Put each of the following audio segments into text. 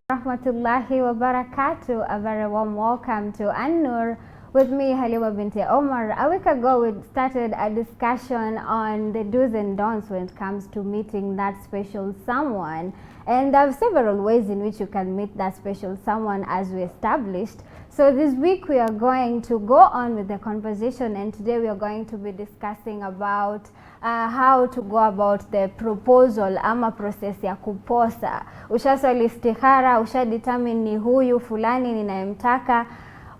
Rahmatullahi wa barakatuh. A very warm welcome to ANNOOR with me, Halima binti Omar. A week ago, we started a discussion on the do's and don'ts when it comes to meeting that special someone. And there are several ways in which you can meet that special someone, as we established. So this week we are going to go on with the conversation, and today we are going to be discussing about how to go about the proposal ama process ya kuposa. Ushaswali istikhara, ushadetermine ni huyu fulani ninayemtaka.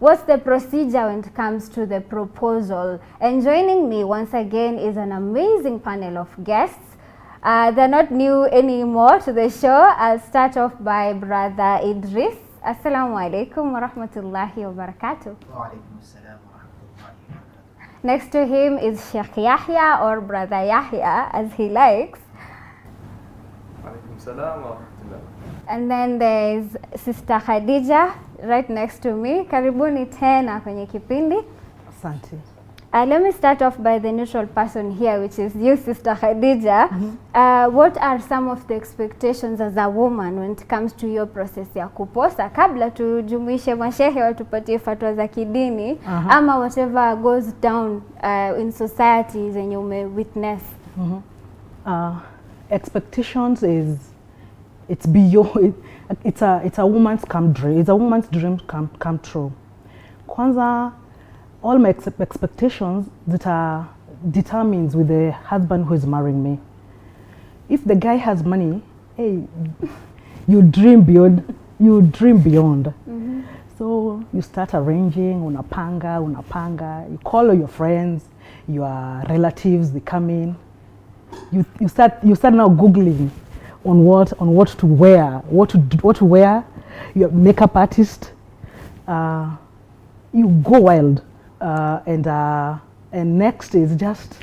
What's the procedure when it comes to the proposal? And joining me once again is an amazing panel of guests. They're not new anymore to the show. I'll start off by Brother Idris. Assalamu alaikum wa rahmatullahi wa barakatuh. Wa alaikum assalam wa rahmatullahi wa barakatuh. Next to him is Sheikh Yahya, or Brother Yahya as he likes. Wa alaikum assalam wa rahmatullah. And then there's Sister Khadija right next to me. Karibuni tena kwenye kipindi. Asante. Let me start off by the neutral person here, which is you, Sister Khadija. What are some of the expectations as a woman when it comes to your process ya kuposa? Kabla tujumuishe mashehe watupatie fatwa za kidini ama whatever goes down in society zenye ume witness. Expectations it's beyond it's a woman's dream. It's a woman's dream come true. Kwanza, all my expectations that are determined with the husband who is marrying me. If the guy has money, hey, you dream beyond. So you start arranging, unapanga. You call all your friends, your relatives, they come in. You start now googling on what to wear, what to wear. Your makeup artist. You go wild. And next is just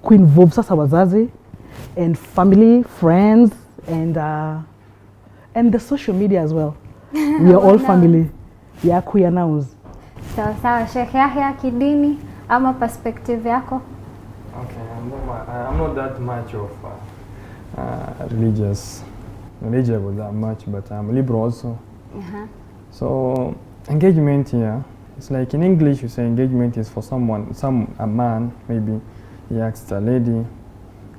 kuinvolve sasa wazazi and family, friends, and the social media as well. We are all family. Yeah, we announce. Sawa, Sheikh Yahya, kidini ama perspective yako? Okay, I'm not that much of religious with that much, but I'm liberal also. So engagement here. It's like in English you say engagement is for a man, maybe he asks a lady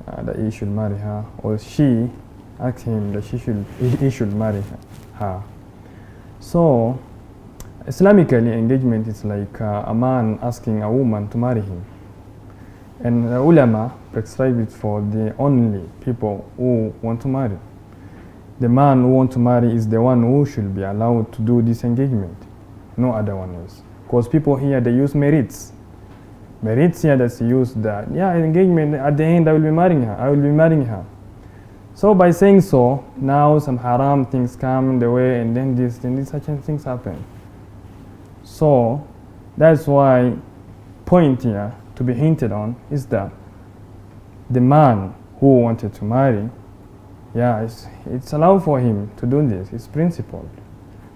that he should marry her, or she asks him that he should marry her. So Islamically, engagement is like a man asking a woman to marry him. And the ulama prescribe it for the only people who want to marry. The man who wants to marry is the one who should be allowed to do this engagement. No other one else. Because people here, they use merits. Merits here that's used that, engagement, at the end I will be marrying her. So by saying so, now some haram things come in the way, and then these such things happen. So that's why point here to be hinted on is that the man who wanted to marry, it's allowed for him to do this, it's principled.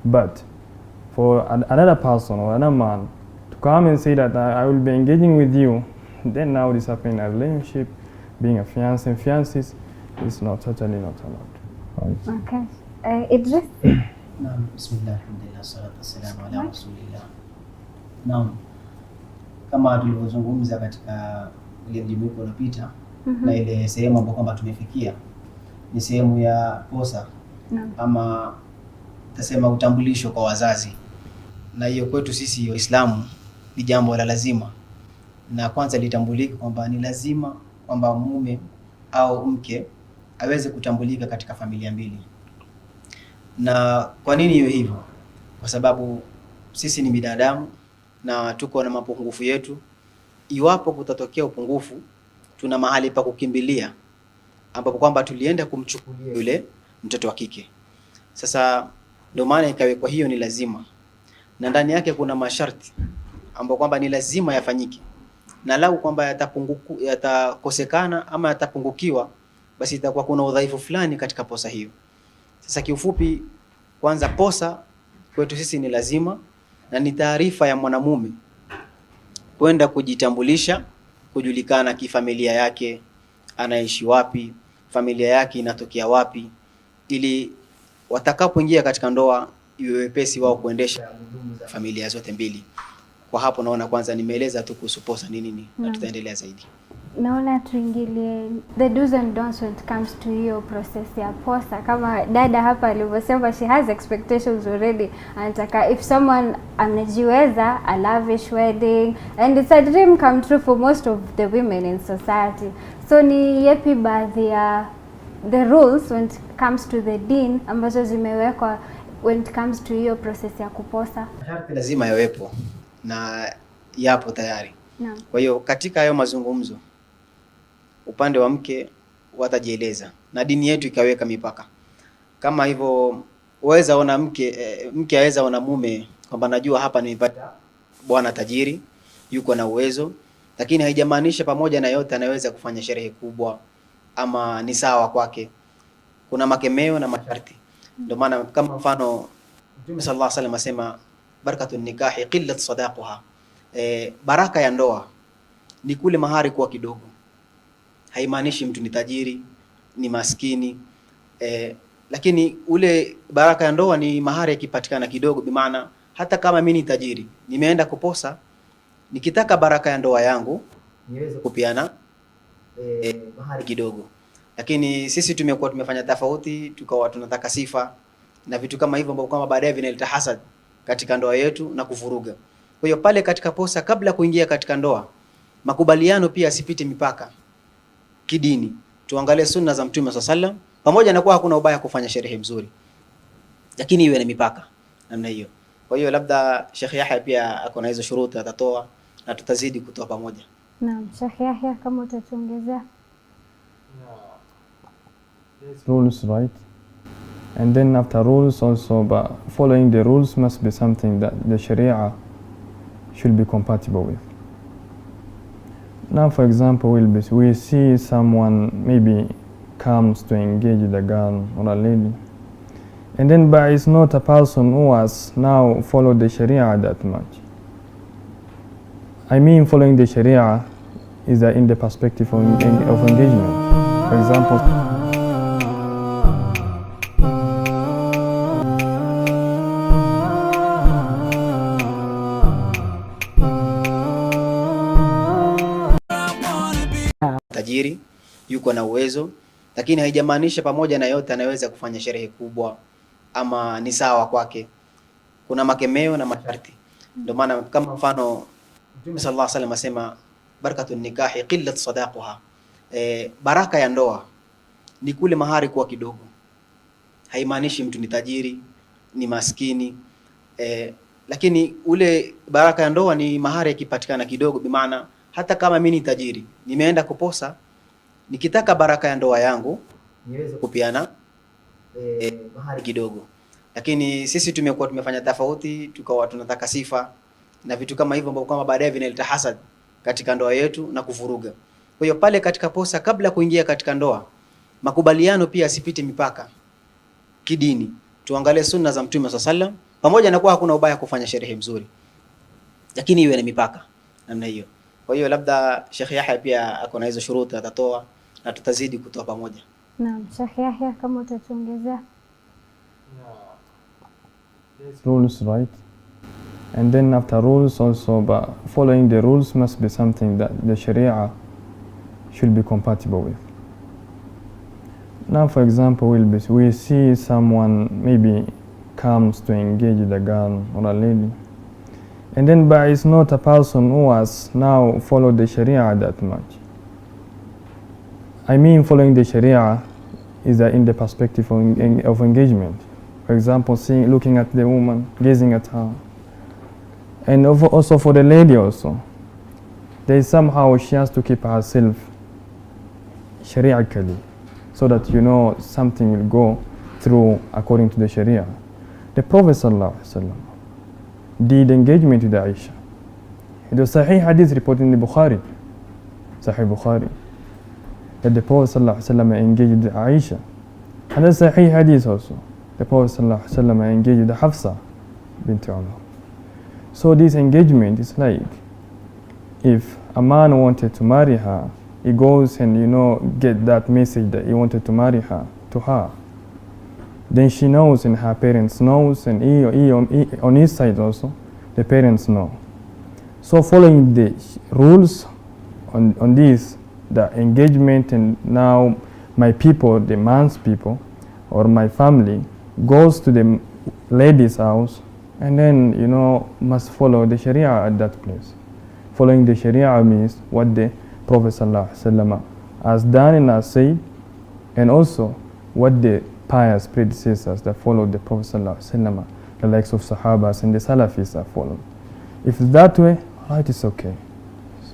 But for another person or another man to come and say that I will be engaging with you, then now this happening a relationship, being a fiancé and fiancés is totally not allowed. Okay. Idris? Naam, bismillah, alhamdulillah, salatu wassalamu ala rasulillah. Naam, kama tulivyozungumza katika ile mjumuiko uliopita na ile sehemu ambayo kwamba tumefikia ni sehemu ya posa ama tasema utambulisho kwa wazazi. Na hiyo kwetu sisi Waislamu ni jambo la lazima. Na kwanza litambulike kwamba ni lazima kwamba mume au mke aweze kutambulika katika familia mbili. Na kwa nini hiyo hivyo? Kwa sababu sisi ni binadamu na tuko na mapungufu yetu. Iwapo kutatokea upungufu, tuna mahali pa kukimbilia ambapo kwamba tulienda kumchukulia yule mtoto wa kike. Sasa ndio maana ikawekwa hiyo ni lazima. Na ndani yake kuna masharti ambapo kwamba ni lazima yafanyike. Na lau kwamba yatakosekana ama yatapungukiwa, basi itakuwa kuna udhaifu fulani katika posa hiyo. Sasa kiufupi, kwanza posa kwetu sisi ni lazima, na ni taarifa ya mwanamume kwenda kujitambulisha, kujulikana kifamilia yake, anaishi wapi, familia yake inatokea wapi, ili watakapoingia katika ndoa iwe wepesi wao kuendesha familia zote mbili. Kwa hapo naona kwanza nimeeleza tu kuhusu posa ni nini, na tutaendelea zaidi. Naona tuingilie the do's and don'ts when it comes to hiyo process ya posa. Kama dada hapa alivyosema, she has expectations already. Anataka if someone anajiweza, a lavish wedding, and it's a dream come true for most of the women in society. So ni yepi baadhi ya the rules when it comes to the deen ambazo zimewekwa when it comes to hiyo process ya kuposa? Masharti lazima yawepo na yapo tayari. Naam. Kwa hiyo katika hayo mazungumzo upande wa mke watajieleza na dini yetu ikaweka mipaka. Kama hivyo waweza ona mke aweza ona mume kwamba najua hapa nimepata bwana tajiri, yuko na uwezo, lakini haijamaanisha pamoja na yote anaweza kufanya sherehe kubwa ama ni sawa kwake. Kuna makemeo na masharti. Ndio maana kama mfano Mtume sallallahu alaihi wasallam asema barakatun nikahi qillat sadaquha. Baraka ya ndoa ni kule mahari kuwa kidogo. Haimaanishi mtu ni tajiri, ni maskini. Lakini ule baraka ya ndoa ni mahari ikipatikana kidogo, bi maana hata kama mimi ni tajiri, nimeenda kuposa, nikitaka baraka ya ndoa yangu niweze kupiana mahari kidogo. Lakini sisi tumekuwa tumefanya tofauti, tukawa tunataka sifa na vitu kama hivyo ambavyo kama baadaye vinaleta hasad katika ndoa yetu na kuvuruga. Kwa hiyo pale katika posa, kabla kuingia katika ndoa, makubaliano pia asipite mipaka kidini. Tuangalie sunna za Mtume SAW, pamoja na kuwa hakuna ubaya kufanya sherehe mzuri, lakini iwe na mipaka namna hiyo. Kwa hiyo labda Sheikh Yahya pia ako na hizo shuruti atatoa na tutazidi kutoa pamoja. Naam, Sheikh Yahya, kama utatuongezea. Rules, right? And then after rules also, but following the rules must be something that the Sharia should be compatible with. Now, for example, we see someone maybe comes to engage with a girl or a lady, and then but it's not a person who has now followed the Sharia that much. I mean, following the Sharia is that in the perspective of engagement. For example, tajiri, yuko na uwezo, lakini haijamaanisha pamoja na yote anaweza kufanya sherehe kubwa ama ni sawa kwake. Kuna makemeo na masharti. Ndio maana kama mfano Mtume sallallahu alaihi wasallam asema barakatun nikahi qillat sadaquha. Baraka ya ndoa ni kule mahari kuwa kidogo. Haimaanishi mtu ni tajiri, ni maskini. Lakini ule baraka ya ndoa ni mahari ikipatikana kidogo, bi maana hata kama mimi ni tajiri, nimeenda kuposa, nikitaka baraka ya ndoa yangu niweze kupiana mahari kidogo. Lakini sisi tumekuwa tumefanya tofauti, tukawa tunataka sifa na vitu kama hivyo ambavyo kama baadaye vinaleta hasad katika ndoa yetu na kuvuruga. Kwa hiyo pale katika posa, kabla kuingia katika ndoa, makubaliano pia asipite mipaka kidini. Tuangalie sunna za Mtume SAW, pamoja na kuwa hakuna ubaya kufanya sherehe mzuri, lakini iwe na mipaka namna hiyo. Kwa hiyo labda Sheikh Yahya pia ako na hizo shuruti atatoa na tutazidi kutoa pamoja. Naam, Sheikh Yahya, kama utatuongezea. Rules, right? And then after rules also, but following the rules must be something that the Sharia should be compatible with. Now, for example, we see someone maybe comes to engage with a girl or a lady, and then but it's not a person who has now followed the Sharia that much. I mean, following the Sharia is that in the perspective of engagement. For example, looking at the woman, gazing at her. And also for the lady also, there is somehow she has to keep herself Shari'ically, so that something will go through according to the Sharia. The Prophet ﷺ did engagement with Aisha. The Sahih Hadith reported in the Bukhari, Sahih Bukhari, that the Prophet ﷺ engaged with Aisha. And the Sahih Hadith also, the Prophet ﷺ engaged with Hafsa bint Umar. So this engagement is like, if a man wanted to marry her, he goes and get that message that he wanted to marry her to her. then she knows and her parents knows, and on his side also, the parents know. So following the rules on this, the engagement, and now my people, the man's people, or my family, goes to the lady's house, and then, you know, must follow the Sharia at that place. Following the Sharia means what the Prophet ﷺ has done and has said, and also what the pious predecessors that followed the Prophet ﷺ, the likes of Sahabas and the Salafis have followed. If it's that way, right, it's okay.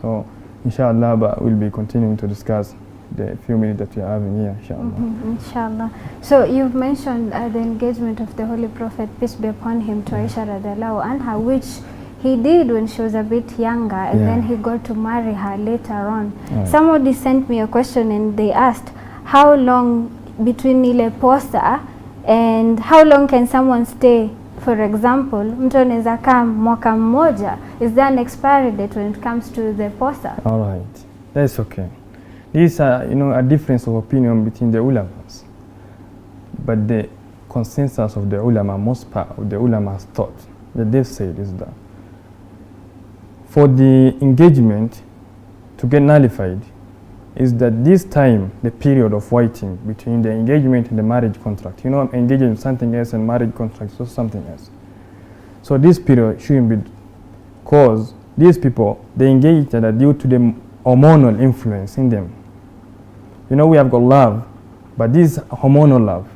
So, inshallah, but we'll be continuing to discuss the few minutes that we are having here, inshallah. Inshallah. So you've mentioned the engagement of the Holy Prophet, peace be upon him, to Aisha radiallahu anha, which he did when she was a bit younger, and then he got to marry her later on. Right. Somebody sent me a question and they asked, how long between ile posa and how long can someone stay? For example, mtu anaweza kaa mwaka mmoja. Is there an expiry date when it comes to the posa? All right, that's okay. This is a difference of opinion between the ulamas, but the consensus of the ulama, most part of the ulama's thought that they've said is that for the engagement to get nullified is that this time, the period of waiting between the engagement and the marriage contract, engaging in something else and marriage contract is something else. So this period shouldn't be, because these people, they engage each other due to the hormonal influence in them. We have got love, but this hormonal love,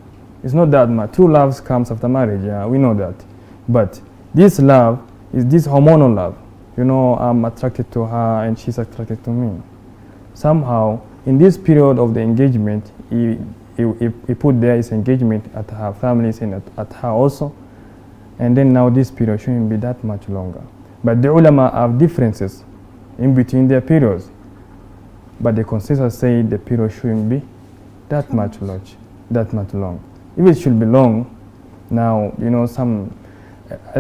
it's not that much. True love comes after marriage, yeah, we know that. But this love is this hormonal love. I'm attracted to her and she's attracted to me. Somehow, in this period of the engagement, he put there his engagement at her families and at her also. And then now this period shouldn't be that much longer. But the ulama have differences in between their periods. But the consensus say the period shouldn't be that much long. If it should be long, now, some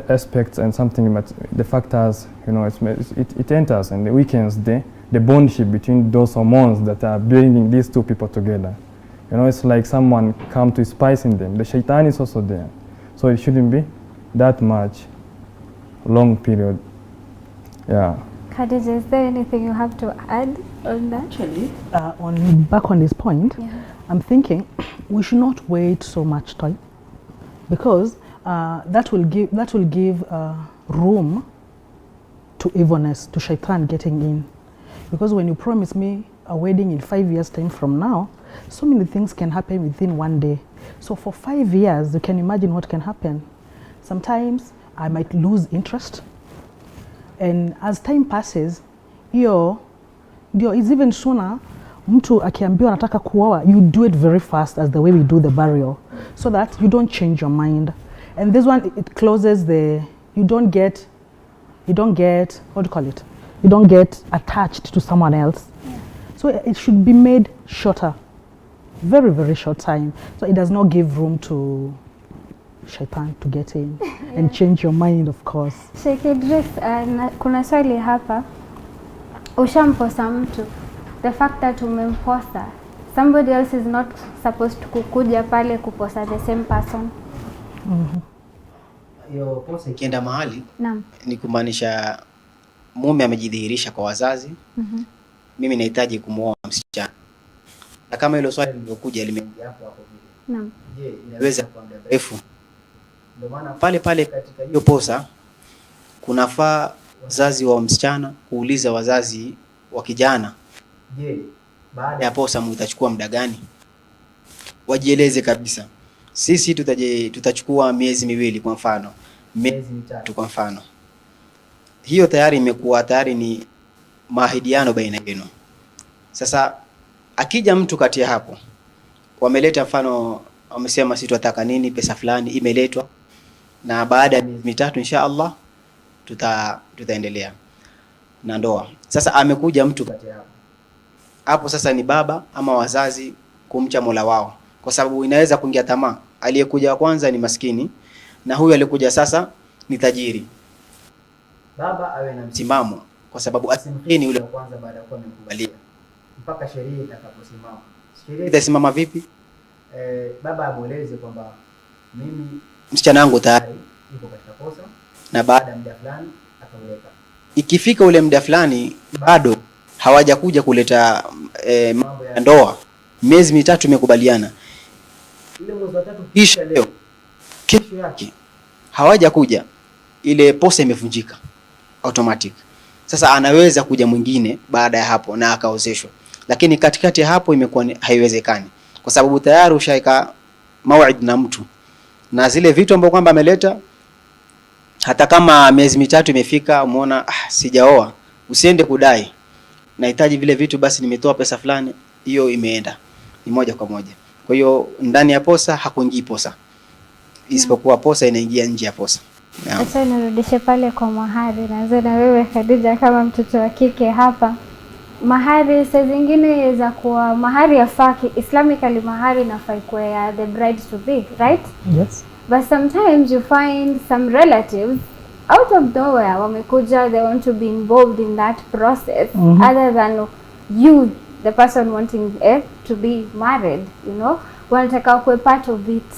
aspects and something, but the factors, it enters, and the weekends there, the bondship between those hormones that are bringing these two people together. It's like someone come to spice in them. The shaitan is also there. So it shouldn't be that much long period. Yeah. Khadija, is there anything you have to add on that? Actually, back on this point, I'm thinking we should not wait so much time, because that will give room to evilness, to shaitan getting in. Because when you promise me a wedding in 5 years' time from now, so many things can happen within one day. So for 5 years, you can imagine what can happen. Sometimes I might lose interest. And as time passes, ndio it's even sooner, mtu akiambiwa anataka kuoa, you do it very fast as the way we do the burial, so that you don't change your mind. And this one, it closes you don't get, what do you call it? You don't get attached to someone else. So it should be made shorter, very, very short time. So it does not give room to shaitan to get in and change your mind, of course. Sheikh Idris, kuna swali hapa. Ushamposa mtu. The fact that umemposa, somebody else is not supposed to kukuja pale kuposa the same person. Hiyo posa ikienda mahali, ni kumaanisha mume amejidhihirisha kwa wazazi, mimi nahitaji kumuoa msichana. Na kama hilo swali lilokuja limeingia hapo vile. Je, inaweza kwa muda mrefu? Ndio maana pale katika hiyo posa kunafaa wazazi wa msichana kuuliza wazazi wa kijana, je, baada ya posa mtachukua muda gani? Wajieleze kabisa. Sisi tutachukua miezi miwili kwa mfano, miezi mitatu kwa mfano. Hiyo tayari imekuwa ni maahidiano baina yenu. Sasa akija mtu kati ya hapo, wameleta mfano, wamesema sisi tunataka nini, pesa fulani imeletwa, na baada ya miezi mitatu inshallah tutaendelea na ndoa. Sasa amekuja mtu kati ya hapo, sasa ni baba ama wazazi kumcha Mola wao, kwa sababu inaweza kuingia tamaa. Aliyekuja kwanza ni maskini na huyu alikuja sasa ni tajiri. Baba awe na msimamo, kwa sababu asimkini yule wa kwanza baada ya kuwa amekubalia mpaka sheria itakaposimama. Sheria itasimama vipi? Baba amueleze kwamba mimi msichana wangu tayari yuko katika posa na baada ya muda fulani ataoleka. Ikifika ule muda fulani bado hawajakuja kuleta mambo ya ndoa, miezi mitatu imekubaliana, ile mwezi wa 3 kisha leo kesho yake hawajakuja, ile posa imevunjika automatic. Sasa anaweza kuja mwingine baada ya hapo na akaozeshwa, lakini katikati ya hapo imekuwa haiwezekani kwa sababu tayari ushaika maw'id na mtu na zile vitu ambavyo kwamba ameleta. Hata kama miezi mitatu imefika, umeona sijaoa, usiende kudai nahitaji vile vitu, basi nimetoa pesa fulani, hiyo imeenda ni moja kwa moja. Kwa hiyo ndani ya posa hakuingii posa, isipokuwa posa inaingia nje ya posa. Sasa nirudishe pale kwa mahari, naanza na wewe Khadija kama mtoto wa kike hapa. Mahari saa zingine za kuwa mahari yafaa Islamically, mahari inafaa kuwa ya the bride to be, right? Yes. But sometimes you find some relatives out of nowhere wamekuja, they want to be involved in that process other than you, the person wanting to be married, you know, wanataka kuwa part of it,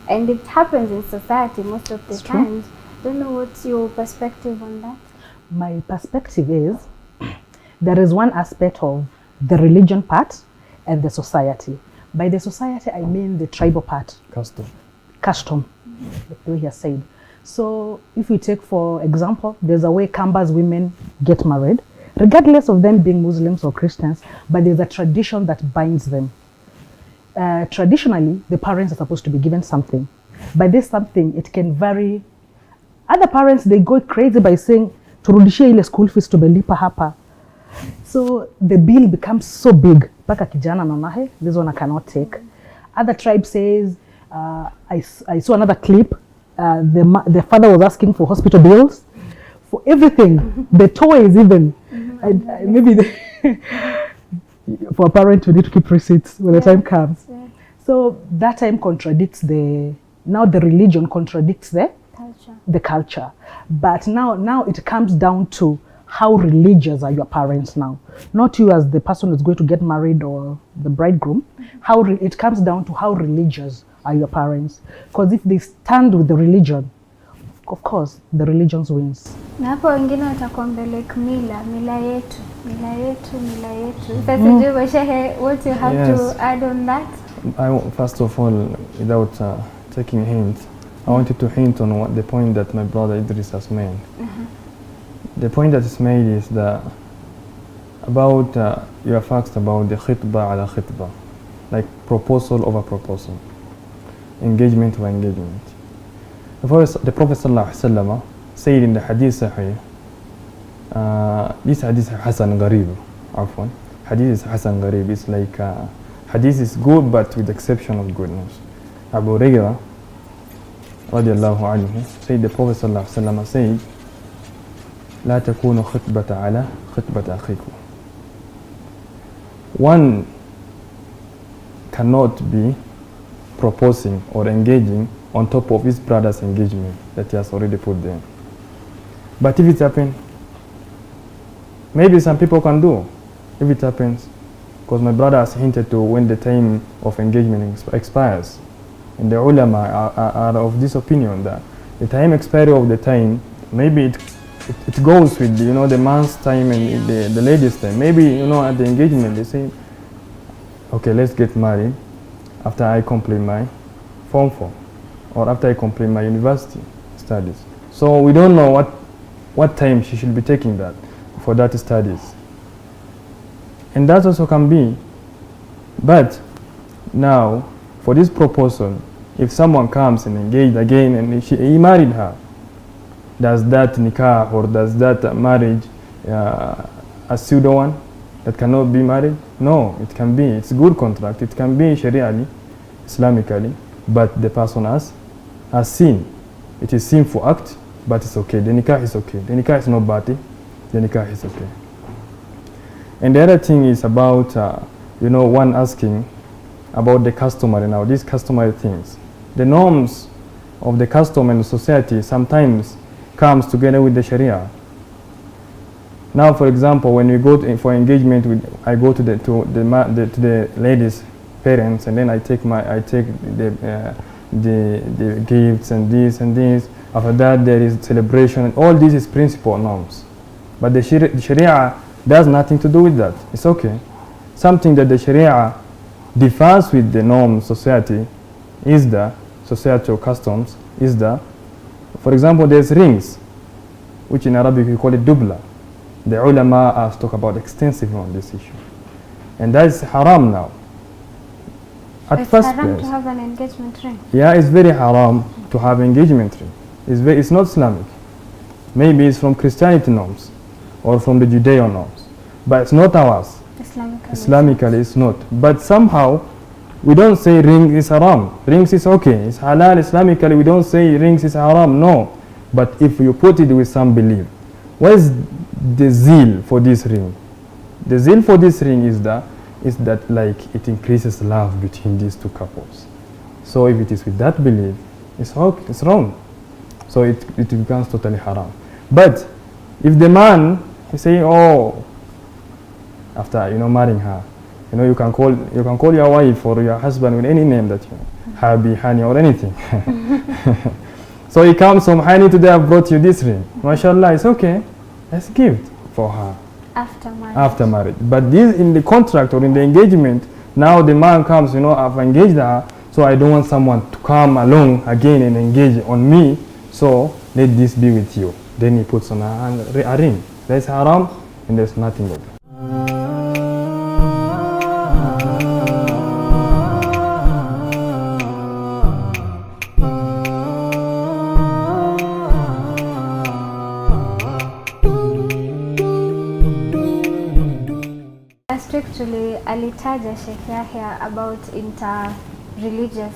and it happens in society most of the times. Don't know what's your perspective on that? My perspective is there is one aspect of the religion part and the society. By the society, I mean the tribal part. Custom, the way he has said. So if we take, for example, there's a way Kamba's women get married, regardless of them being Muslims or Christians, but there's a tradition that binds them. Traditionally, the parents are supposed to be given something. By this something, it can vary. Other parents, they go crazy by saying, turudishie ile school fees tumelipa hapa. So the bill becomes so big, paka kijana mamahe, this one I cannot take. Other tribe says, I saw another clip, the father was asking for hospital bills, for everything, the toys even, maybe for a parent we need to keep receipts when the time comes. Yeah. So that time contradicts now the religion contradicts the culture. But now it comes down to how religious are your parents now, not you as the person who's going to get married or the bridegroom. It comes down to how religious are your parents, because if they stand with the religion, of course the religion wins. Na hapo wengine watakwambia like mila yetu. Sasa shehe, what you have to add on that? First of all, without taking a hint, I wanted to hint on the point that my brother Idris has made. The point that is made is that about you have asked about the khitbah ala khitbah, like proposal over proposal, engagement over engagement. The Prophet ﷺ said in the hadith sahih, this hadith Hasan Gharib, afwan, hadith is Hasan Gharib, it's like hadith is good but with exception of goodness. Abu Hurairah radiallahu anhu said, the Prophet ﷺ said, لا تكون خطبة على خطبة أخيكم. One cannot be proposing or engaging on top of his brother's engagement that he has already put there. But if it happens, maybe some people can do, if it happens, because my brother has hinted to when the time of engagement expires. And the ulama are of this opinion that the time expiry of the time, maybe it goes with the man's time and the lady's time. Maybe at the engagement they say, okay, let's get married after I complete my Form 4 or after I complete my university studies. So we don't know what time she should be taking that for that studies, and that also can be. But now for this proposal, if someone comes and engaged again and he married her, does that nikah or does that marriage a pseudo one that cannot be married? No, it can be. It's a good contract. It can be Shari'ally, Islamically, but the person has sin. It is sinful act, but it's okay. The nikah is okay. The nikah is not bad. The nikah is okay. And the other thing is about one asking about the customary now. These customary things, the norms of the custom and the society sometimes comes together with the Sharia. Now, for example, when we go for engagement, I go to the lady's parents, and then I take the the gifts and this and this. After that, there is celebration. And all this is principle norms. But the Sharia does nothing to do with that. It's okay. Something that the Sharia defines with the norm society is the societal customs is the, for example, there's rings, which in Arabic we call it dubla. The ulama have talked about extensively on this issue. And that is haram now. It's haram to have an engagement ring? Yeah, it's very haram to have engagement ring. It's not Islamic. Maybe it's from Christianity norms or from the Judeo norms, but it's not ours. Islamically it's not. But somehow we don't say ring is haram. Rings is okay. It's halal. Islamically we don't say rings is haram. No. But if you put it with some belief, what is the zeal for this ring? The zeal for this ring is that like it increases love between these two couples. So if it is with that belief, it's okay, it's wrong. So it becomes totally haram. But if the man he say, oh, after marrying her, you can call your wife or your husband with any name that you know, Habi, Hani, or anything. So he comes from Hani today, I brought you this ring. MashaAllah, it's okay. Let's give it for her. After marriage. But this in the contract or in the engagement, now the man comes, I've engaged her, so I don't want someone to come along again and engage on me, so let this be with you. Then he puts on a ring. That's haram and there's nothing of it. Strictly alitaja Sheikh Yahya about inter-religious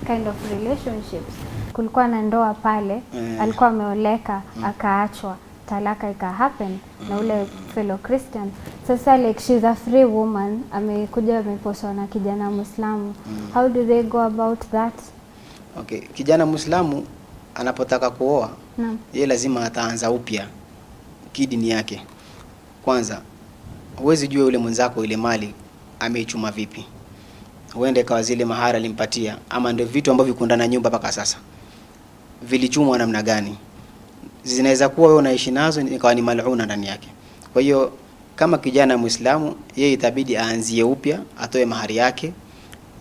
kind of relationships. Kulikuwa na ndoa pale, alikuwa ameoleka, akaachwa, talaka ika happen na ule fellow Christian. Sasa like she's a free woman, amekuja ameposwa na kijana Muislamu. How do they go about that? Okay, kijana Muislamu anapotaka kuoa, yeye lazima ataanza upya kidini yake. Kwanza huwezi jua yule mwenzako ile mali ameichuma vipi. Huende kwa zile mahara alimpatia ama ndio vitu ambavyo viko ndani ya nyumba mpaka sasa vilichumwa namna gani. Zinaweza kuwa wewe unaishi nazo ikawa ni mal'una ndani yake. Kwa hiyo kama kijana Muislamu, yeye itabidi aanzie upya, atoe mahari yake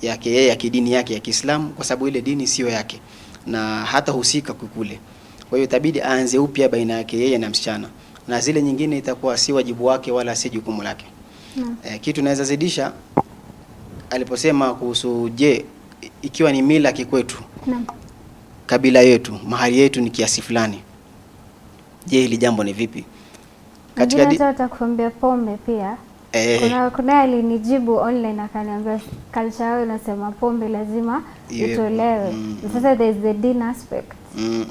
yeye ya kidini yake ya Kiislamu, kwa sababu ile dini sio yake na hata husika kukule. Kwa hiyo itabidi aanze upya baina yake yeye na msichana, na zile nyingine itakuwa si wajibu wake wala si jukumu lake. Kitu naweza zidisha aliposema kuhusu ikiwa ni mila kikwetu, kabila yetu, mahari yetu ni kiasi fulani, hili jambo ni vipi? Katika nataka kuambia pombe pia. Kuna alinijibu online akaniambia culture yao inasema pombe lazima itolewe. Sasa there is the din aspect.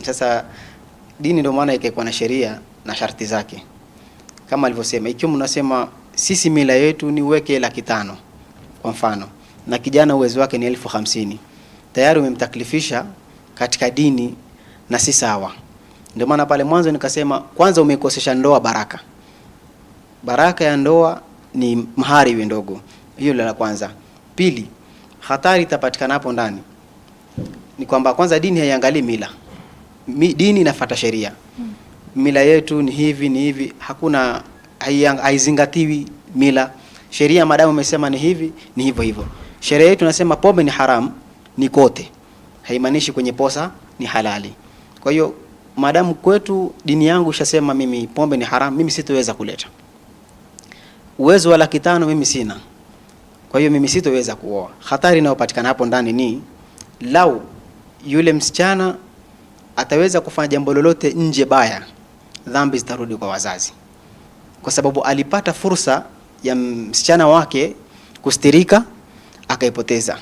Sasa dini ndio maana ikaikuwa na sheria na sharti zake. Kama alivyosema, ikiwa mnasema sisi mila yetu ni uweke 500 kwa mfano, na kijana uwezo wake ni 50,000, tayari umemtaklifisha katika dini na si sawa. Ndio maana pale mwanzo nikasema kwanza umekosesha ndoa baraka. Baraka ya ndoa ni mahari iwe ndogo. Hiyo la kwanza. Pili, hatari itapatikana hapo ndani ni kwamba kwanza dini haiangalii mila. Dini inafuata sheria. Mila yetu ni hivi, hakuna haizingatiwi mila. Sheria madamu umesema ni hivi, ni hivyo. Sheria yetu nasema pombe ni haram, ni kote. Haimaanishi kwenye posa ni halali. Kwa hiyo madamu kwetu dini yangu ishasema mimi pombe ni haram, mimi sitoweza kuleta. Uwezo wa 500,000 mimi sina. Kwa hiyo mimi sitoweza kuoa. Hatari inayopatikana hapo ndani ni lau yule msichana ataweza kufanya jambo lolote nje baya, dhambi zitarudi kwa wazazi. Kwa sababu alipata fursa ya msichana wake kustirika akaipoteza.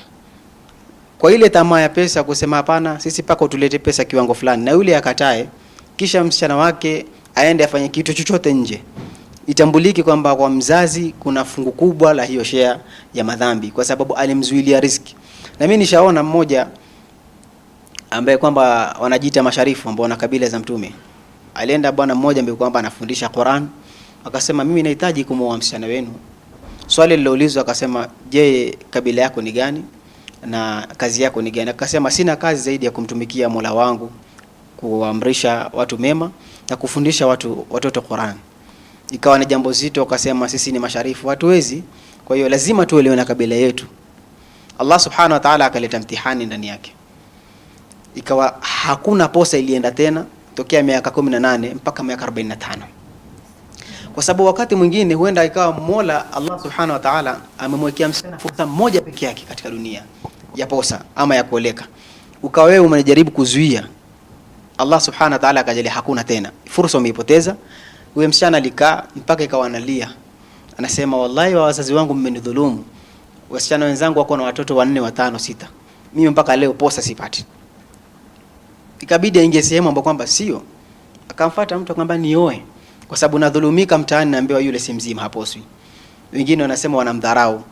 Kwa ile tamaa ya pesa kusema hapana, sisi paka tulete pesa kiwango fulani, na yule akatae, kisha msichana wake aende afanye kitu chochote nje, itambuliki kwamba kwa mzazi kuna fungu kubwa la hiyo share ya madhambi, kwa sababu alimzuilia riziki. Na mimi nishaona mmoja ambaye kwamba wanajiita masharifu ambao wana kabila za Mtume. Alienda bwana mmoja ambaye kwamba anafundisha Qur'an, akasema mimi nahitaji kumwoa msichana wenu. Swali liloulizwa akasema, je, kabila yako ni gani? na kazi yako ni gani? Akasema sina kazi zaidi ya kumtumikia Mola wangu, kuamrisha watu mema na kufundisha watoto Qur'an. Ikawa ni jambo zito, akasema sisi ni masharifu, hatuwezi, kwa hiyo lazima tuelewe na kabila yetu. Allah subhanahu wa ta'ala akaleta mtihani ndani yake, ikawa hakuna posa ilienda tena tokea miaka 18 mpaka miaka 45. Kwa sababu wakati mwingine huenda ikawa Mola Allah subhanahu wa ta'ala amemwekea msichana fursa moja peke yake katika dunia ya posa ama ya kuoleka, ukawa wewe unajaribu kuzuia, Allah subhanahu wa ta'ala akajalia hakuna tena, fursa umeipoteza. Huyo msichana alikaa mpaka ikawa analia, anasema wallahi wa wazazi wangu mmenidhulumu, wasichana wenzangu wako na watoto 4 5 6, mimi mpaka leo posa sipati. Ikabidi aingie sehemu ambapo kwamba sio, akamfuata mtu akamwambia nioe, kwa sababu nadhulumika mtaani, naambiwa yule si mzima, haposwi. Wengine wanasema wanamdharau,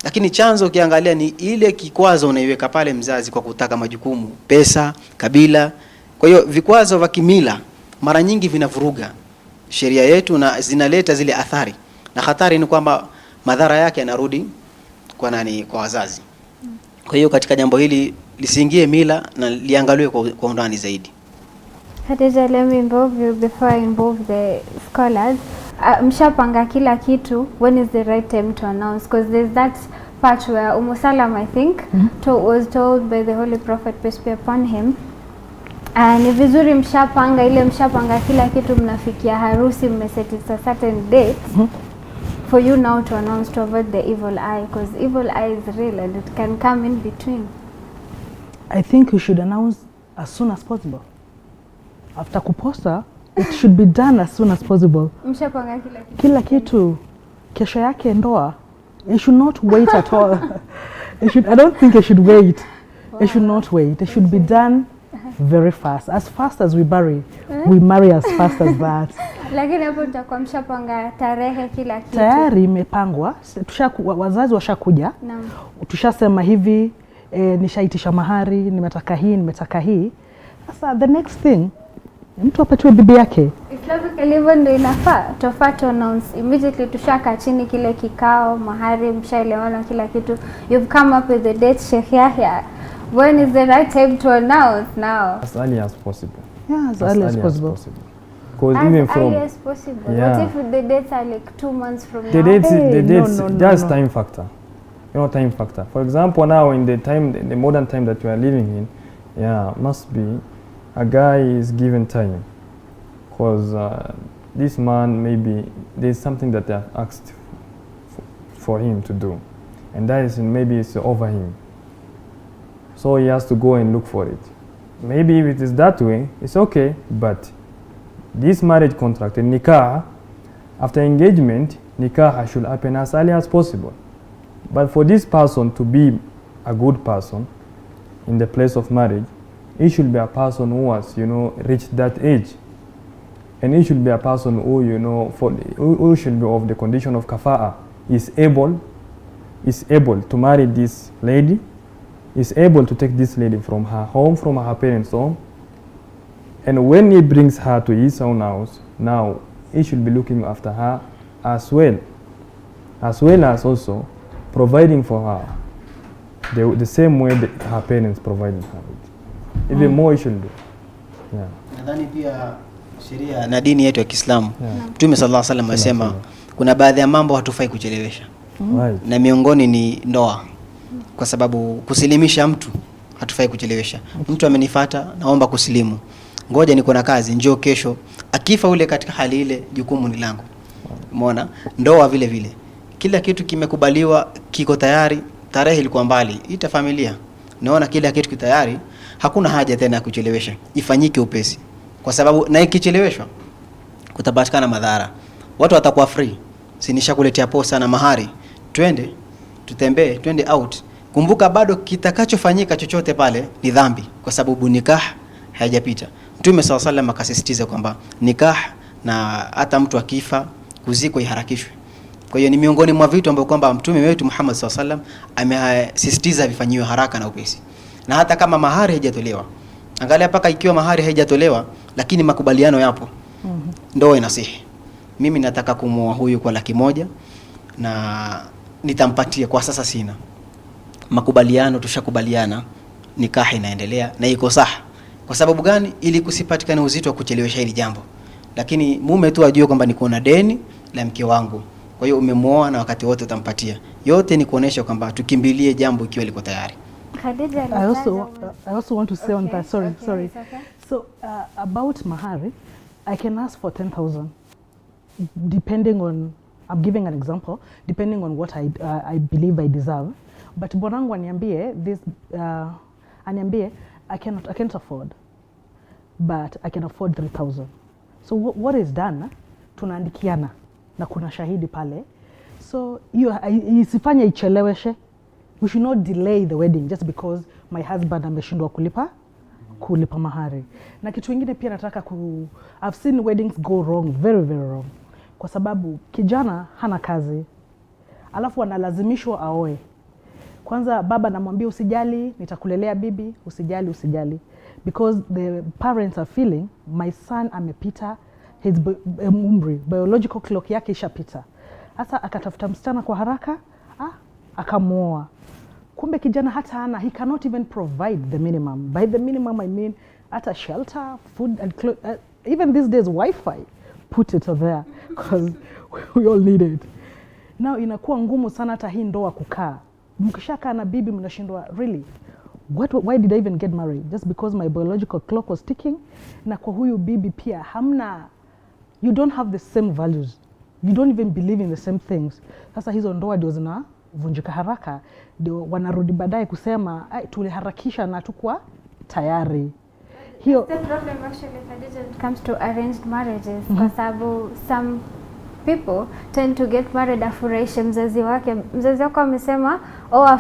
lakini chanzo ukiangalia ni ile kikwazo unaiweka pale mzazi kwa kutaka majukumu, pesa, kabila. Kwa hiyo vikwazo vya kimila mara nyingi vinavuruga sheria yetu na zinaleta zile athari, na hatari ni kwamba madhara yake yanarudi kwa nani? Kwa wazazi. Kwa hiyo katika jambo hili lisiingie mila na liangaliwe kwa undani zaidi. Khadija, let me involve you before I involve the scholars. Mshapanga kila kitu, when is the right time to announce? Because there's that part where Salam, I think, was told by the Holy Prophet, peace be upon him, ni vizuri mshapanga kila kitu, mnafikia harusi, mmeseti a certain date for you now to announce, to avoid the evil eye, because evil eye is real and it can come in between. I think you should announce as soon as possible. After kuposta, it should be done as soon as possible. Mshapanga kila kitu. Kesho yake ndoa. You should not wait at all. I don't think you should wait. Wow. You should not wait. It should be done very fast. As fast as we marry, we marry as fast as that. Lakini hapo tutakuwa mshapanga tarehe kila kitu. Tayari imepangwa. Wazazi washakuja. Naam. Tushasema hivi, nishaitisha mahari, nimetaka hii. Sasa the next thing, mtu apatiwe bibi yake. Islamically hivyo ndio inafaa. Tofaa to announce immediately, tushaka chini kile kikao, mahari, mshaelewana kila kitu. You've come up with the date, Sheikh Yahya. When is the right time to announce now? As early as possible. Yeah, as early as possible. Because even from early as possible. Yeah. What if the dates are like 2 months from now? The dates, no, that's time factor. You know, time factor. For example, now in the modern time that we are living in, yeah, must be a guy is given time, because this man, maybe there's something that they have asked for him to do, and that is maybe it's over him, so he has to go and look for it. Maybe if it is that way, it's okay, but this marriage contract and nikah, after engagement, nikah should happen as early as possible. But for this person to be a good person in the place of marriage, he should be a person who has, reached that age. And he should be a person who, who should be of the condition of kafa'a. Is able to marry this lady, is able to take this lady from her home, from her parents' home. And when he brings her to his own house, now he should be looking after her as well as also providing for her the same way that her parents provided her with. Even more he should do. Yeah. Nadhani pia sheria na dini yetu ya Kiislamu, Mtume sallallahu alaihi wasallam asema kuna baadhi ya mambo hatufai kuchelewesha. Right. Na miongoni ni ndoa. Kwa sababu kusilimisha mtu hatufai kuchelewesha. Mtu amenifuata, naomba kusilimu. Ngoja niko na kazi, njoo kesho. Akifa ule katika hali ile, jukumu ni langu. Umeona? Ndoa vile vile. Kila kitu kimekubaliwa, kiko tayari, tarehe ilikuwa mbali, ita familia. Naona kila kitu kiko tayari, hakuna haja tena ya kuchelewesha. Ifanyike upesi. Kwa sababu na ikicheleweshwa kutapatikana madhara. Watu watakuwa free. Si nishakuletea posa na mahari. Twende, tutembee, twende out. Kumbuka bado kitakachofanyika chochote pale ni dhambi, kwa sababu nikah haijapita. Mtume sallallahu alaihi wasallam akasisitiza kwamba nikah na hata mtu akifa kuziko iharakishwe. Kwa hiyo ni miongoni mwa vitu ambavyo kwamba Mtume wetu Muhammad sallallahu alaihi wasallam amesisitiza vifanyiwe haraka na upesi. Na hata kama mahari haijatolewa, angalia paka ikiwa mahari haijatolewa lakini makubaliano yapo, ndoa inasihi. Mimi nataka kumuoa huyu kwa 100,000 na nitampatia, kwa sasa sina. makubaliano, tushakubaliana, nikaha inaendelea na iko saha. Kwa sababu gani? Ili kusipatikane uzito wa kuchelewesha hili jambo. Lakini mume tu ajue kwamba niko na deni la mke wangu. Kwa hiyo umemuoa na wakati wote utampatia. Yote ni kuonesha kwamba tukimbilie jambo ikiwa liko tayari. I also want to say on that, sorry. Okay. So about mahari, I can ask for 10,000 depending on, I'm giving an example, depending on what I believe I deserve. But bwanangu aniambie this, aniambie I can't afford, but I can afford 3,000. So what is done, tunaandikiana na kuna shahidi pale. So hiyo isifanye icheleweshe. We should not delay the wedding just because my husband ameshindwa kulipa mahari. Na kitu kingine pia nataka I've seen weddings go wrong, very very wrong. Kwa sababu kijana hana kazi, alafu analazimishwa aoe. Kwanza baba namwambia usijali, nitakulelea bibi, usijali. Because the parents are feeling my son amepita his umri, biological clock yake ishapita. Sasa akatafuta msichana kwa haraka, akamuoa. Kumbe kijana hata hana, he cannot even provide the minimum. By the minimum I mean hata shelter, food and clothes, even these days Wi-Fi, put it there because we all need it. Now inakuwa ngumu sana hata hii ndoa kukaa. Mkishakaa na bibi mnashindwa, really, why did I even get married? Just because my biological clock was ticking. Na kwa huyu bibi pia hamna, you don't have the same values, you don't even believe in the same things. Sasa hizo ndoa ndio zinavunjika haraka, ndio wanarudi baadaye kusema tuliharakisha na tukua tayari. Hiyo the problem actually when it comes to arranged marriages. Kwa sababu some people tend to get married afurahishe mzazi wake. Mzazi wako amesema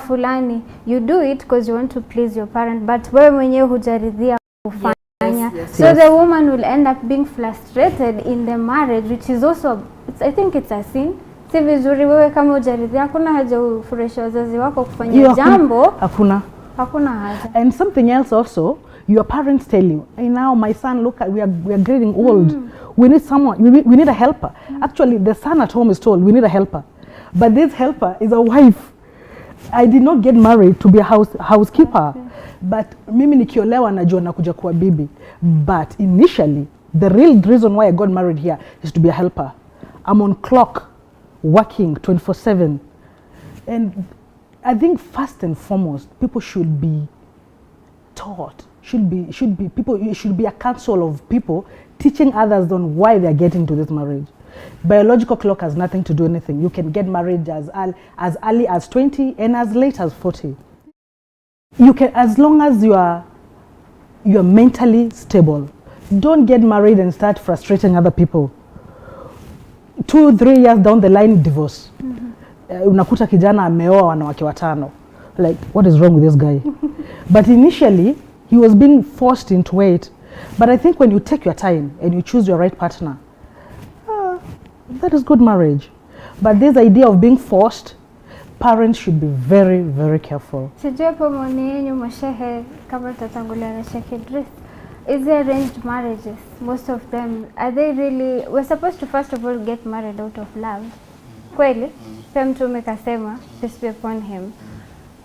fulani, you do it because you want to please your parent, but wewe mwenyewe hujaridhia kufanya. So the woman will end up being frustrated in the marriage, which is also, I think it's a sin. Si vizuri wewe kama hujaridhia, hakuna haja ufurahishe wazazi wako kufanya jambo. Hakuna haja. And something else also, your parents tell you, hey, now my son, look, we are getting old. We need someone, we need a helper. Actually, the son at home is told, we need a helper. But this helper is a wife. I did not get married to be a housekeeper. But mimi nikiolewa najua nakuja kuwa bibi. But initially, the real reason why I got married here is to be a helper. I'm on clock, working 24/7. And I think first and foremost, people should be taught, it should be a council of people teaching others on why they are getting to this marriage. Biological clock has nothing to do anything. You can get married as early as 20 and as late as 40. You can, as long as you are mentally stable. Don't get married and start frustrating other people. 2-3 years down the line, divorce. Unakuta kijana ameoa wanawake 5. Like, what is wrong with this guy? But initially, he was being forced into it. But I think when you take your time and you choose your right partner, that is good marriage. But this idea of being forced, parents should be very, very careful. Sijui hapo maoni yenu mashehe, kama tutatangulia na Sheikh Idris. Is there arranged marriages? Most of them, are they really, we're supposed to first of all get married out of love. Kweli? Pia Mtume kasema, peace be upon him.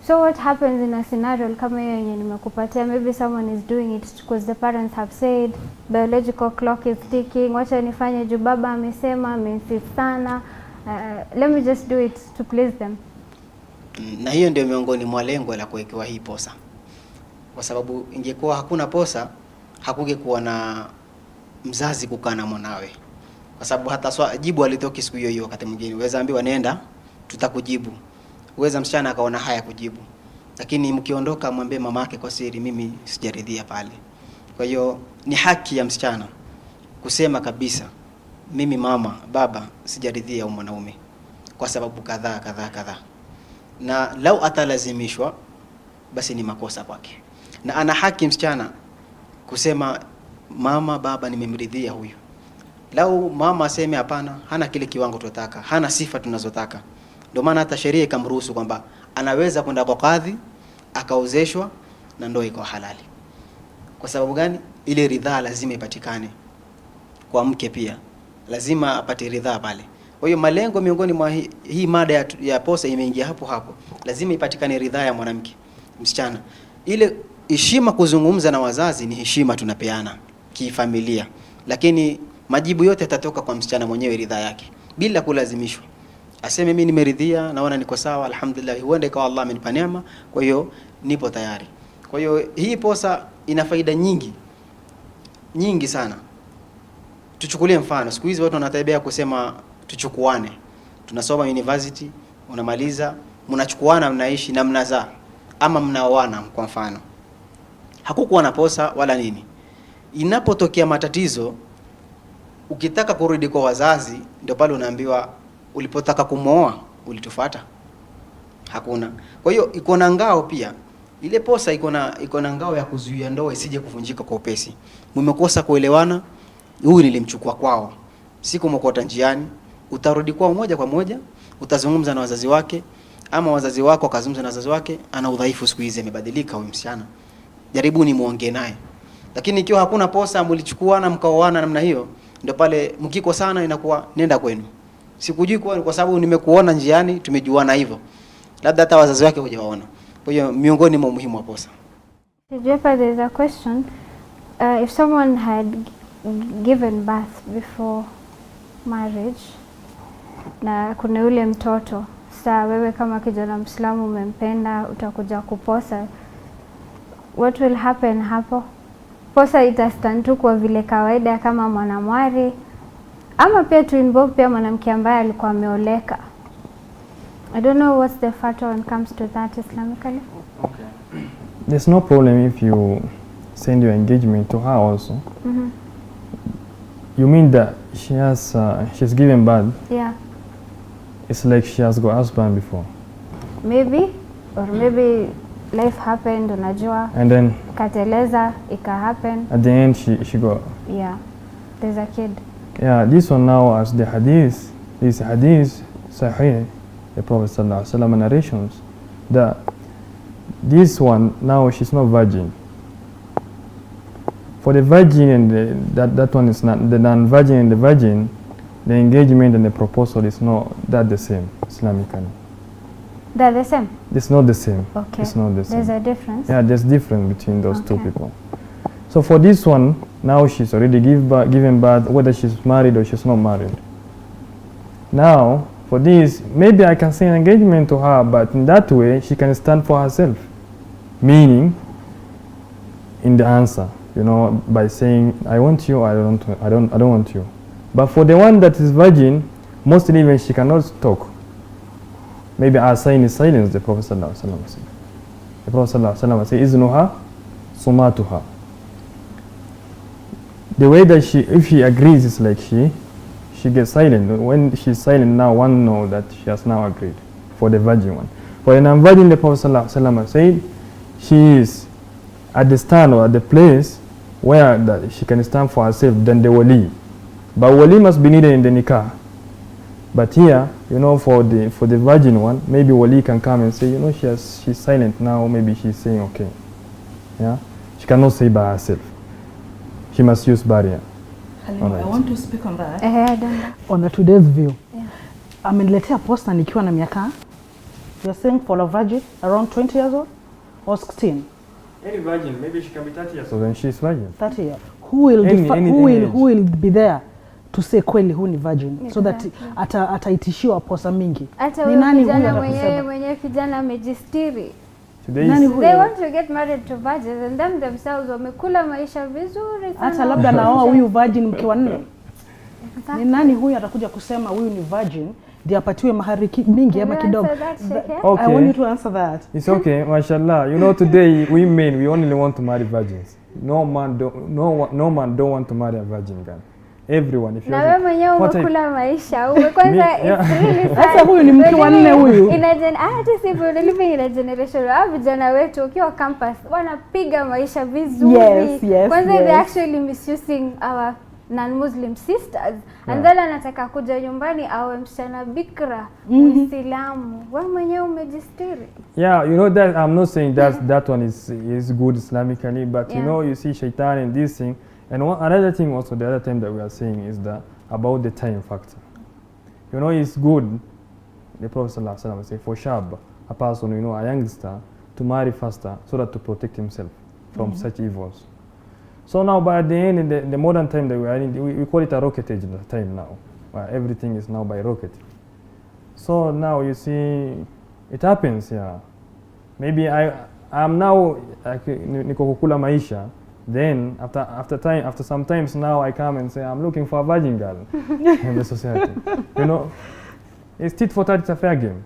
So what happens in a scenario kama hiyo yenye nimekupatia? Maybe someone is doing it because the parents have said, biological clock is ticking, wacha nifanye juu baba amesema, ameinsist sana, let me just do it to please them. Na hiyo ndio miongoni mwa lengo la kuwekewa hii posa. Kwa sababu ingekuwa hakuna posa, hakungekuwa na mzazi kukaa na mwanawe. Kwa sababu hata jibu alitoki siku hiyo hiyo. Wakati mwingine uweza ambiwa nenda, tutakujibu. Uweza msichana akaona haya kujibu. Lakini mkiondoka mwambie mamake kwa siri, mimi sijaridhia pale. Kwa hiyo ni haki ya msichana kusema kabisa, mimi mama, baba, sijaridhia mwanaume kwa sababu kadhaa. Na lau atalazimishwa, basi ni makosa kwake. Na ana haki msichana kusema, mama, baba, nimemridhia huyu. Lau mama aseme hapana, hana kile kiwango tunataka, hana sifa tunazotaka, ndio maana hata sheria ikamruhusu kwamba anaweza kwenda kwa kadhi akaozeshwa na ndoa iko halali. Kwa sababu gani? Ile ridhaa lazima ipatikane kwa mke, pia lazima apate ridhaa pale. Kwa hiyo malengo miongoni mwa hii mada ya posa imeingia hapo hapo. Lazima ipatikane ridhaa ya mwanamke, msichana. Ile heshima kuzungumza na wazazi ni heshima tunapeana kifamilia. Lakini majibu yote yatatoka kwa msichana mwenyewe, ridhaa yake, bila kulazimishwa. Aseme mimi nimeridhia, naona niko sawa, alhamdulillah, huenda ikawa Allah amenipa neema, kwa hiyo nipo tayari. Kwa hiyo hii posa ina faida nyingi sana. Tuchukulie mfano, siku hizi watu wanatabia kusema tuchukuane. Tunasoma university, unamaliza, mnachukuana, mnaishi na mnazaa ama mnaoana kwa mfano. Hakukuwa na posa wala nini. Inapotokea matatizo, ukitaka kurudi kwa wazazi, ndio pale unaambiwa ulipotaka kumooa ulitufuata. Hakuna. Kwa hiyo iko na ngao pia. Ile posa iko na ngao ya kuzuia ndoa isije kuvunjika kwa upesi. Mmekosa kuelewana, huyu nilimchukua kwao, siku mkota njiani, utarudi kwao moja kwa moja, utazungumza na wazazi wake, ama wazazi wako wakazungumza na wazazi wake. Ana udhaifu siku hizi, amebadilika huyu msichana, jaribuni muongee naye. Lakini ikiwa hakuna posa, mlichukuana mkaoana namna hiyo, ndio pale mkiko sana inakuwa nenda kwenu. Sikujui kwa sababu nimekuona njiani, tumejuana hivyo. Labda hata wazazi wake hujawaona. Kwa hiyo miongoni mwa muhimu wa posa. Jepa, there is a question. If someone had given birth before marriage na kuna yule mtoto, saa wewe kama kijana Muislamu umempenda, utakuja kuposa, what will happen hapo? Posa itastand tu kwa vile kawaida kama mwanamwari, ama pia to involve pia mwanamke ambaye alikuwa ameoleka? I don't know what's the factor when it comes to that Islamically. Okay. There's no problem if you send your engagement to her also. You mean that she's given birth? Yeah. It's like she has got husband before. Maybe, or maybe life happened, unajua. And then kateleza, ika happen. At the end she got. Yeah. There's a kid. Yeah, this one now as the hadith, this hadith sahih, the Prophet sallallahu alaihi wasallam narrations, that this one now she's not virgin. For the virgin and that one is not, the non-virgin and the virgin, the engagement and the proposal is not that the same Islamically. They're the same? It's not the same. Okay. It's not the same. There's a difference? Yeah, there's difference between those two people. So for this one, now she's already given birth, whether she's married or she's not married. Now, for this, maybe I can say an engagement to her, but in that way, she can stand for herself. Meaning, in the answer, you know, by saying, I want you, I don't want you. But for the one that is virgin, mostly even she cannot talk. Maybe our sign is silence, the Prophet sallallahu alaihi wasallam said. The Prophet sallallahu alaihi wasallam said, iznuha sumatuha. The way that if she agrees, is like she gets silent. When she's silent now, one knows that she has now agreed for the virgin one. For the non-virgin, the Prophet ﷺ said, she is at the stand or at the place where that she can stand for herself, then the wali. But wali must be needed in the nikah. But here, you know, for the virgin one, maybe wali can come and say, you know, she's silent now, maybe she's saying okay. Yeah, she cannot say by herself. She must use barrier. Right. I want to speak on that. On the today's view. Yeah. Ameniletea posta nikiwa na miaka. You're saying for a virgin around 20 years old or 16? Any virgin, maybe she can be 30 years old when she's virgin. 30 years. Who will be there to say kweli who ni virgin? Yeah, so that ataitishiwa posta mingi. Ni nani huyo mwenye kijana amejistiri? They want to get married to virgins and them themselves wamekula maisha vizuri sana. Hata labda naoa huyu virgin mke wa 4. Ni nani huyu atakuja kusema huyu ni virgin ndio apatiwe mahari mingi ama kidogo? Okay. I want you to answer that. It's okay, mashallah. You know, today we men, we only want to marry virgins. No man don't want to marry a virgin girl. Everyone, if you na wewe mwenyewe umekula maisha kwanza sasa huyu ni mke wa 4 huyu hata sivyo living in a generation vijana wetu ukiwa campus wanapiga maisha vizuri. Kwanza they actually misusing our non-Muslim sisters and then anataka kuja nyumbani awe msichana bikra Muislamu. Wewe mwenyewe umejistiri. Yeah, you know that I'm not saying that one is good Islamically, but you know, you see shaitan in this thing. And another thing also, the other thing that we are saying is that about the time factor. You know, it's good, the Prophet sallallahu alaihi wasallam say, for shab, a person, you know, a youngster, to marry faster so that to protect himself from such evils. So now by the end, in the modern time that we are in, we call it a rocket age time now, where everything is now by rocket. So now you see, it happens, yeah. Maybe I'm now niko kukula maisha. Then after sometimes now I come and say I'm looking for a virgin girl in the society. You know, it's tit for tat, it's a fair game.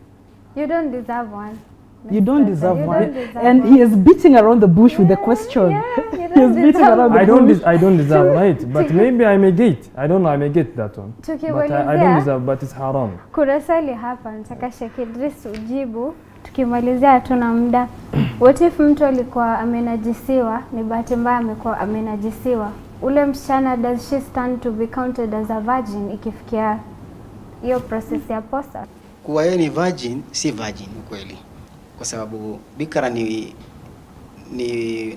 You don't deserve one. You don't deserve one. Deserve And one. he is beating around the bush with the question. Yeah, you He is don't beating deserve around one. the bush. I don't deserve, right? But maybe I may get. I don't know, I may get that one. But I Tukimalizia, don't deserve, but it's haram. kuna swali hapa nataka Sheikh Idris ujibu. Tukimalizia hatuna muda. What if mtu alikuwa amenajisiwa, ni bahati mbaya amekuwa amenajisiwa, ule msichana, does she stand to be counted as a virgin ikifikia hiyo process ya posa? Kuwa yeye ni virgin, si virgin ukweli. Kwa sababu bikra ni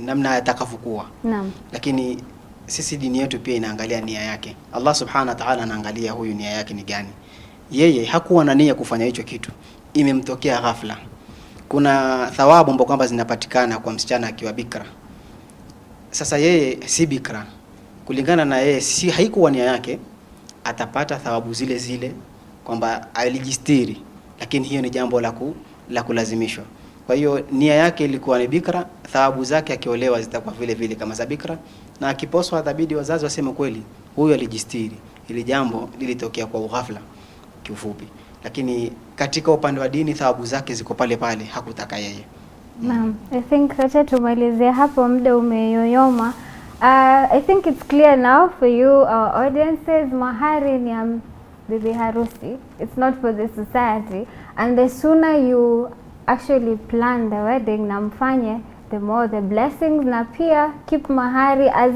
namna atakavyokuwa. Naam. Lakini sisi dini yetu pia inaangalia nia yake. Allah subhanahu wa ta'ala anaangalia huyu nia yake ni gani. Yeye hakuwa na nia kufanya hicho kitu, imemtokea ghafla. Kuna thawabu ambazo kwamba zinapatikana kwa msichana akiwa bikra. Sasa yeye si bikra, kulingana na yeye si haikuwa nia yake, atapata thawabu zile zile kwamba alijistiri, lakini hiyo ni jambo la kulazimishwa. Kwa hiyo nia yake ilikuwa ni bikra, thawabu zake akiolewa zitakuwa vile vile kama za bikra, na akiposwa adhabidi wazazi waseme kweli huyu alijistiri. Ili jambo lilitokea kwa ughafla kiufupi. Lakini katika upande wa dini thawabu zake ziko pale pale, hakutaka yeye. Naam, I think acha tumalizie hapo, muda umeyoyoma. I think it's clear now for you our audiences, mahari ni ya bibi harusi. It's not for the society, and the sooner you actually plan the wedding na mfanye, the more the blessings, na pia keep mahari as